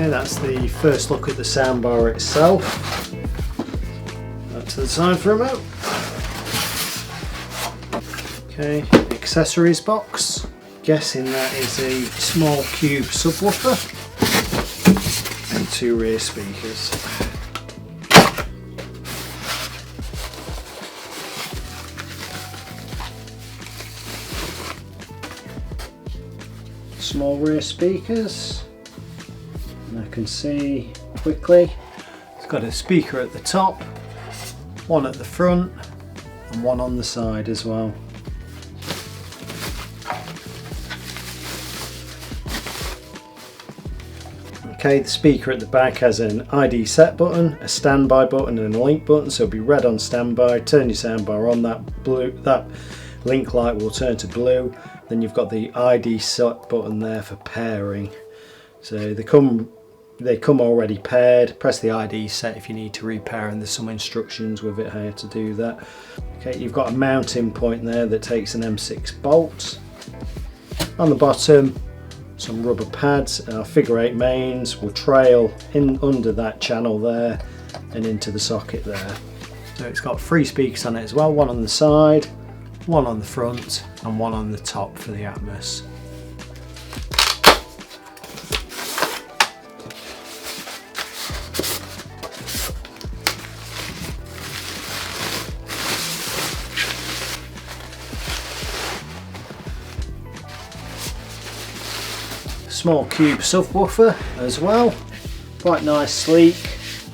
Okay, that's the first look at the soundbar itself. That to the side for a moment. Okay, accessories box. Guessing that is a small cube subwoofer and 2 rear speakers. Small rear speakers, and I can see quickly it's got a speaker at the top, one at the front and one on the side as well. Okay, the speaker at the back has an ID set button, a standby button and a link button, so it'll be red on standby. Turn your soundbar on, that link light will turn to blue. Then you've got the ID set button there for pairing. So they come already paired. Press the ID set if you need to repair, and there's some instructions with it how to do that. Okay, you've got a mounting point there that takes an M6 bolt. On the bottom, some rubber pads. Our figure 8 mains will trail in under that channel there and into the socket there. So it's got 3 speakers on it as well, one on the side, one on the front and one on the top for the Atmos. Small cube subwoofer as well, quite nice, sleek,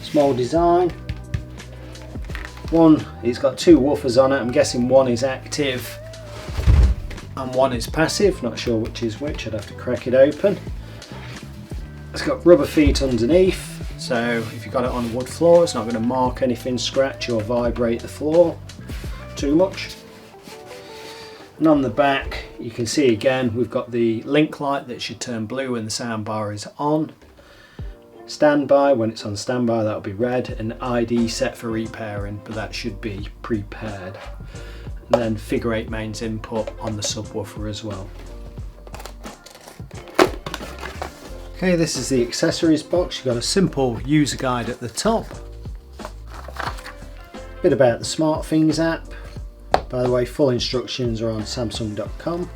small design. It's got 2 woofers on it. I'm guessing one is active and one is passive, not sure which is which, I'd have to crack it open. It's got rubber feet underneath, so if you've got it on a wood floor it's not going to mark anything, scratch or vibrate the floor too much. And on the back you can see again we've got the link light that should turn blue when the soundbar is on. Standby, when it's on standby that'll be red, and ID set for repairing, but that should be pre-paired. And then figure 8 mains input on the subwoofer as well. Okay, this is the accessories box. You've got a simple user guide at the top. Bit about the SmartThings app. By the way, full instructions are on Samsung.com.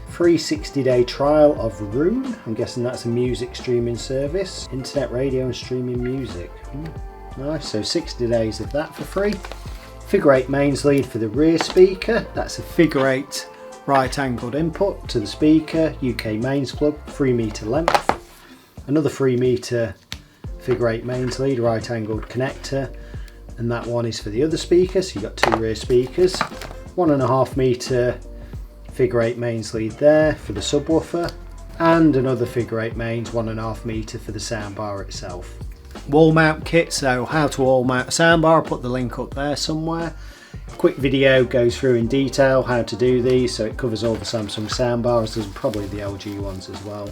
Free 60-day trial of Roon. I'm guessing that's a music streaming service. Internet radio and streaming music. Nice, so 60 days of that for free. Figure 8 mains lead for the rear speaker. That's a figure 8 right angled input to the speaker. UK mains plug, 3 meter length. Another 3 meter figure 8 mains lead, right angled connector. And that one is for the other speaker, so you've got 2 rear speakers. 1.5 meter figure 8 mains lead there for the subwoofer, and another figure 8 mains 1.5 meter for the soundbar itself. Wall mount kit, so how to wall mount a soundbar, I'll put the link up there somewhere. Quick video goes through in detail how to do these, so it covers all the Samsung soundbars, there's probably the LG ones as well,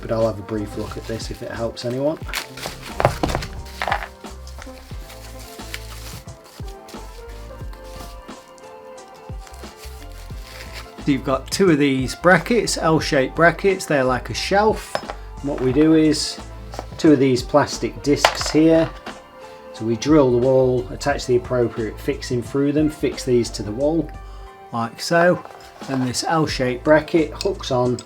but I'll have a brief look at this if it helps anyone. You've got 2 of these brackets, L-shaped brackets, they're like a shelf. And what we do is 2 of these plastic discs here. So we drill the wall, attach the appropriate fixing through them, fix these to the wall like so. Then this L-shaped bracket hooks on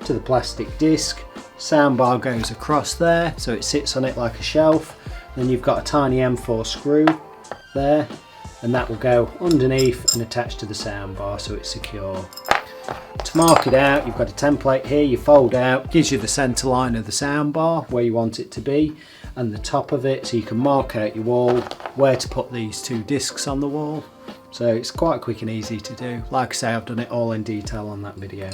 to the plastic disc. Soundbar goes across there, so it sits on it like a shelf. Then you've got a tiny M4 screw there, and that will go underneath and attach to the soundbar so it's secure. To mark it out, you've got a template here, you fold out, gives you the centre line of the soundbar where you want it to be and the top of it, so you can mark out your wall where to put these 2 discs on the wall. So it's quite quick and easy to do. Like I say, I've done it all in detail on that video.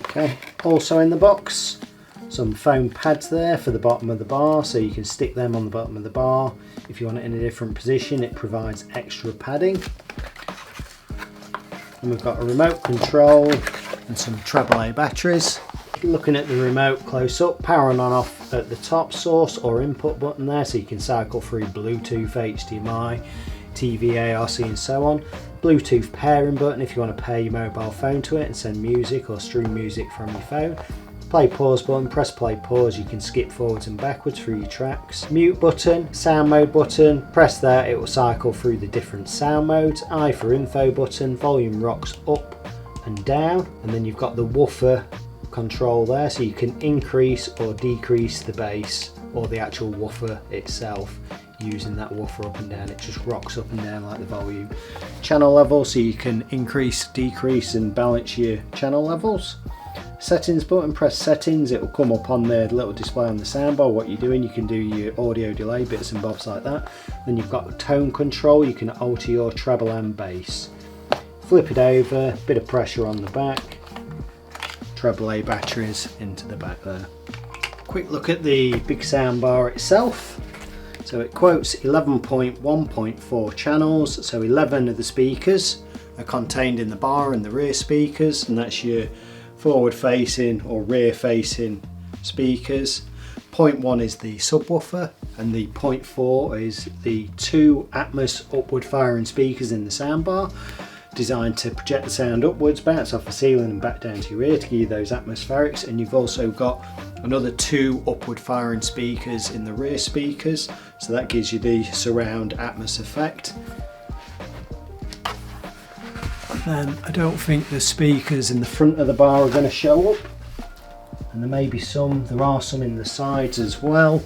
Okay, also in the box, some foam pads there for the bottom of the bar, so you can stick them on the bottom of the bar. If you want it in a different position, it provides extra padding. And we've got a remote control and some AAA batteries. Looking at the remote close up, power on and off at the top, source or input button there, so you can cycle through Bluetooth, HDMI, TV, ARC and so on. Bluetooth pairing button if you want to pair your mobile phone to it and send music or stream music from your phone. Play pause button, press play pause, you can skip forwards and backwards through your tracks. Mute button, sound mode button, press that, it will cycle through the different sound modes. I for info button, volume rocks up and down, and then you've got the woofer control there, so you can increase or decrease the bass or the actual woofer itself using that woofer up and down. It just rocks up and down like the volume. Channel level, so you can increase, decrease and balance your channel levels. Settings button, press settings, it will come up on the little display on the soundbar what you're doing. You can do your audio delay bits and bobs like that. Then you've got tone control, you can alter your treble and bass. Flip it over, bit of pressure on the back, treble A batteries into the back there. Quick look at the big soundbar itself. So it quotes 11.1.4 channels, so 11 of the speakers are contained in the bar and the rear speakers, and that's your forward facing or rear facing speakers. 0.1 is the subwoofer, and the 0.4 is the 2 Atmos upward firing speakers in the soundbar, designed to project the sound upwards, bounce off the ceiling and back down to your ear to give you those atmospherics. And you've also got another 2 upward firing speakers in the rear speakers, so that gives you the surround Atmos effect. And then I don't think the speakers in the front of the bar are going to show up, and there may be some, there are some in the sides as well.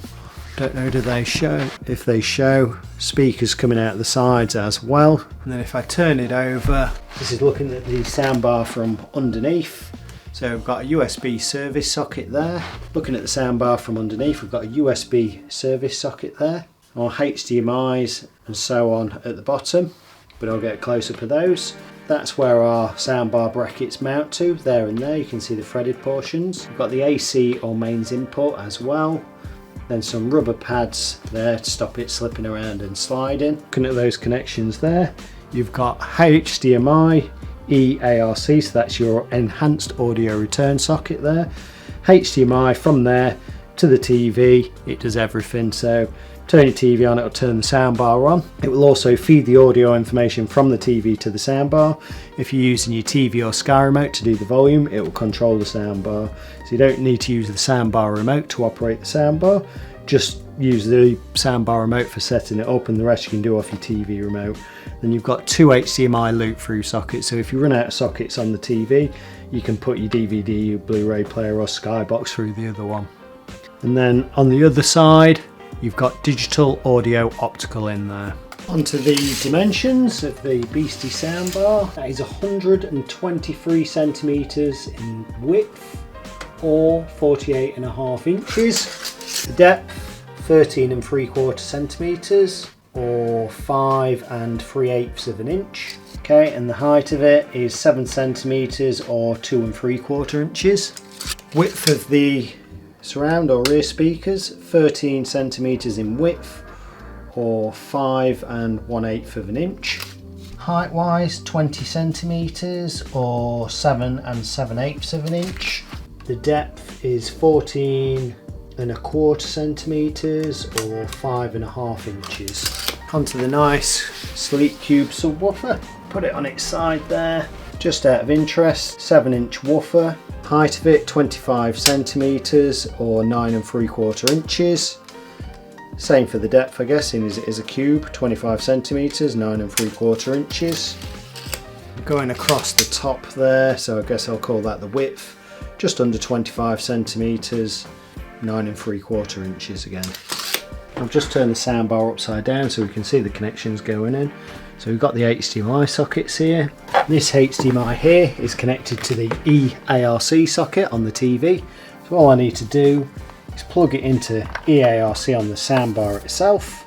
Don't know, do they show? If they show, speakers coming out of the sides as well. And then if I turn it over, this is looking at the soundbar from underneath. So we've got a USB service socket there. Looking at the soundbar from underneath, we've got a USB service socket there, or HDMIs and so on at the bottom, but I'll get a close-up of those. That's where our soundbar brackets mount to, there and there. You can see the threaded portions. We've got the AC or mains input as well. Then some rubber pads there to stop it slipping around and sliding. Looking at those connections there, you've got HDMI, EARC, so that's your enhanced audio return socket there. HDMI from there to the TV, it does everything. So turn your TV on, it'll turn the soundbar on. It will also feed the audio information from the TV to the soundbar. If you're using your TV or Sky remote to do the volume, it will control the soundbar. So you don't need to use the soundbar remote to operate the soundbar. Just use the soundbar remote for setting it up, and the rest you can do off your TV remote. Then you've got 2 HDMI loop through sockets, so if you run out of sockets on the TV, you can put your DVD, your Blu-ray player or Skybox through the other one. And then on the other side, you've got digital audio optical in there. Onto the dimensions of the beastie soundbar. That is 123 centimeters in width, or 48.5 inches. The depth, 13 3/4 centimeters, or 5 3/8 of an inch. Okay, and the height of it is 7 centimeters, or 2 3/4 inches. Width of the surround or rear speakers, 13 centimeters in width, or 5 1/8 of an inch. Height wise, 20 centimeters, or 7 7/8 of an inch. The depth is 14 1/4 centimeters, or 5 1/2 inches. Onto the nice sleek cube subwoofer. Put it on its side there. Just out of interest, 7-inch woofer. Height of it 25 centimeters, or 9 3/4 inches. Same for the depth, I guess, in as it is a cube, 25 centimeters, 9 3/4 inches. Going across the top there, so I guess I'll call that the width, just under 25 centimeters, 9 3/4 inches again. I've just turned the soundbar upside down so we can see the connections going in. So we've got the HDMI sockets here. This HDMI here is connected to the EARC socket on the TV. So all I need to do is plug it into EARC on the soundbar itself.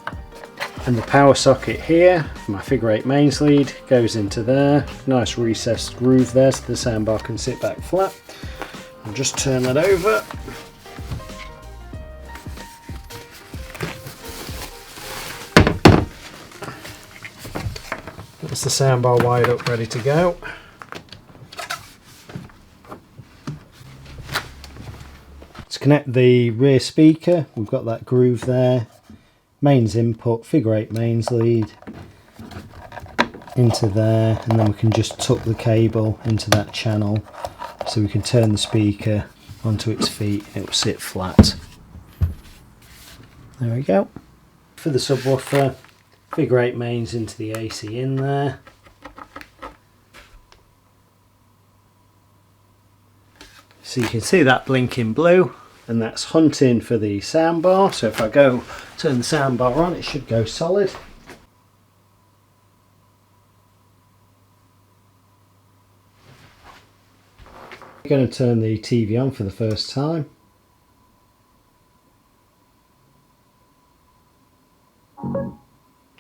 And the power socket here for my figure 8 mains lead goes into there. Nice recessed groove there so the soundbar can sit back flat. I'll just turn that over. That's the soundbar wired up, ready to go. To connect the rear speaker, we've got that groove there. Mains input, figure 8 mains lead into there, and then we can just tuck the cable into that channel so we can turn the speaker onto its feet, it will sit flat. There we go. For the subwoofer, figure 8 mains into the AC in there. So you can see that blinking blue, and that's hunting for the soundbar. So if I go turn the soundbar on, it should go solid. I'm going to turn the TV on for the first time.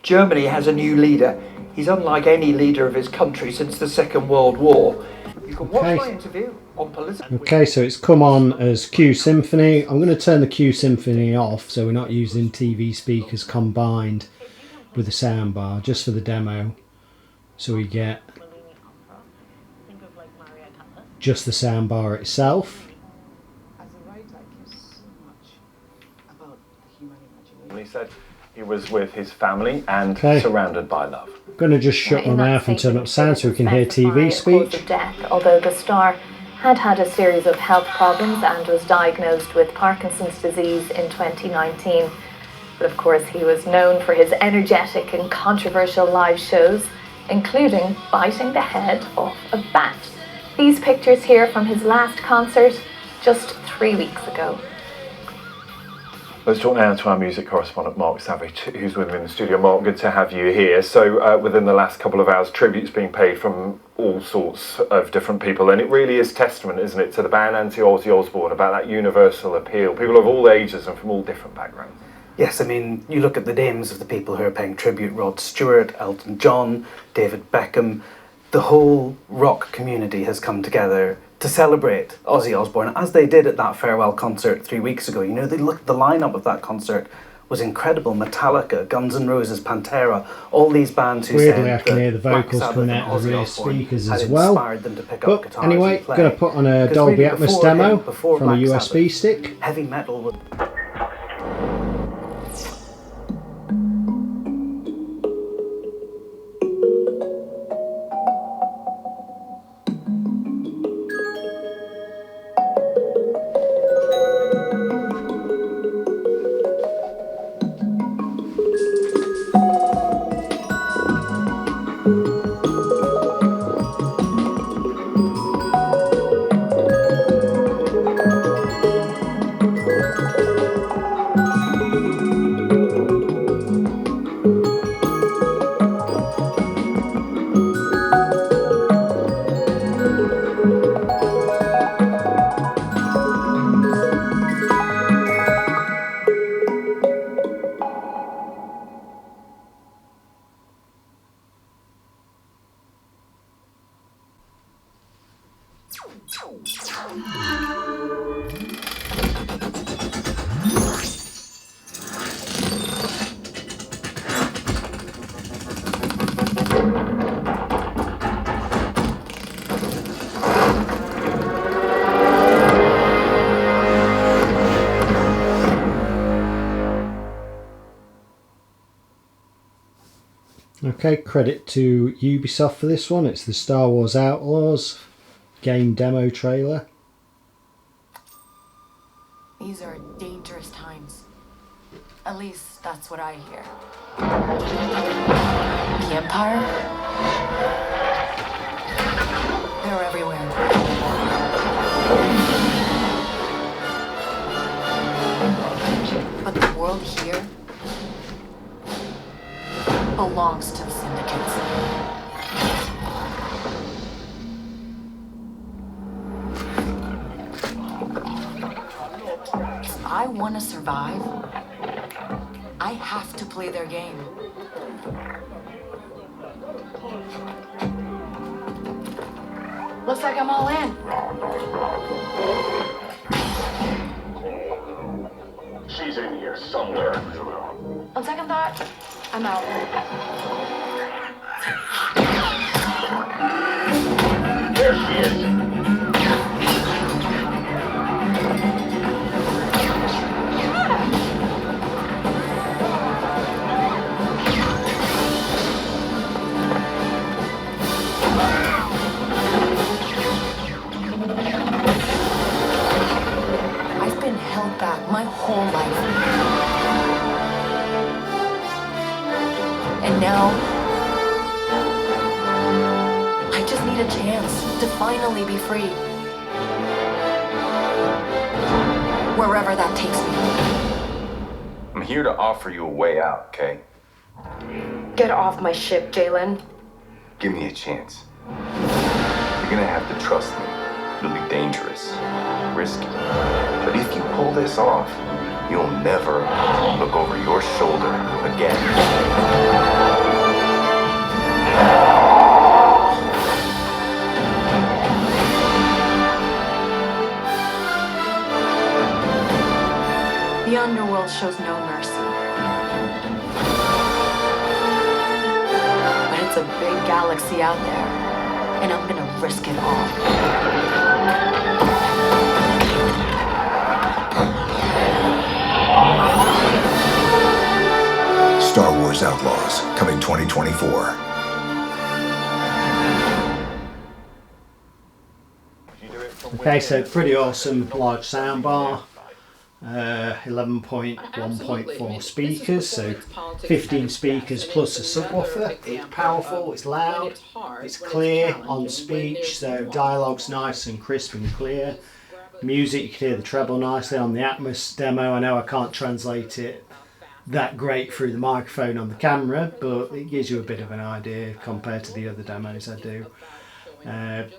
Germany has a new leader. He's unlike any leader of his country since the Second World War. You can watch my interview on political. Okay, so it's come on as Q Symphony. I'm going to turn the Q Symphony off, so we're not using TV speakers combined with the soundbar, just for the demo. So we get just the soundbar itself. He said he was with his family and surrounded by love. I'm going to just shut my mouth and turn up sound so we can hear TV speech. Death, although the star had had a series of health problems and was diagnosed with Parkinson's disease in 2019. But of course he was known for his energetic and controversial live shows, including biting the head off a bat. These pictures here from his last concert just 3 weeks ago. Let's talk now to our music correspondent Mark Savage, who's with me in the studio. Mark, good to have you here. So within the last couple of hours, tributes being paid from all sorts of different people, and it really is testament, isn't it, to the band and to Ozzy Osbourne about that universal appeal. People of all ages and from all different backgrounds. Yes, I mean, you look at the names of the people who are paying tribute: Rod Stewart, Elton John, David Beckham. The whole rock community has come together to celebrate Ozzy Osbourne, as they did at that farewell concert 3 weeks ago. You know, the lineup of that concert was incredible. Metallica, Guns N' Roses, Pantera, all these bands who weirdly I can hear the vocals coming out of the rear speakers as well. But anyway, I'm going to put on a Dolby Atmos demo from a USB stick. Heavy metal would... Okay, credit to Ubisoft for this one. It's the Star Wars Outlaws game demo trailer. These are dangerous times. At least that's what I hear. The Empire? They're everywhere. But the world here belongs to the syndicates. If I want to survive, I have to play their game. Looks like I'm all in. She's in here somewhere. On second thought, I'm out. There she is. need a chance to finally be free. Wherever that takes me. I'm here to offer you a way out, okay? Get off my ship, Jalen. Give me a chance. You're gonna have to trust me. It'll be dangerous, risky. But if you pull this off, you'll never look over your shoulder again. The underworld shows no mercy. But it's a big galaxy out there, and I'm gonna risk it all. Star Wars Outlaws, coming 2024. Okay, so pretty awesome large soundbar. 11.1.4 speakers, so 15 speakers plus a subwoofer. It's powerful, it's loud, it's clear on speech, so dialogue's nice and crisp and clear. Music, you can hear the treble nicely on the Atmos demo. I know I can't translate it that great through the microphone on the camera, but it gives you a bit of an idea compared to the other demos I do. I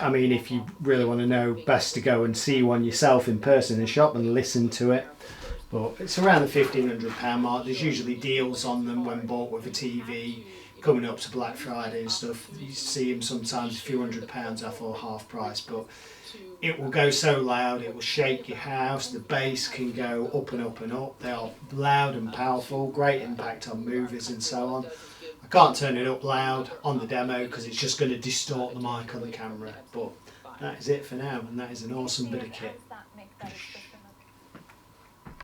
mean, if you really want to know, best to go and see one yourself in person in the shop and listen to it. But it's around the £1,500 mark. There's usually deals on them when bought with a TV, coming up to Black Friday and stuff. You see them sometimes a few £100 off or half price, but it will go so loud, it will shake your house. The bass can go up and up and up. They are loud and powerful, great impact on movies and so on. I can't turn it up loud on the demo because it's just going to distort the mic on the camera, but that is it for now, and that is an awesome bit of kit.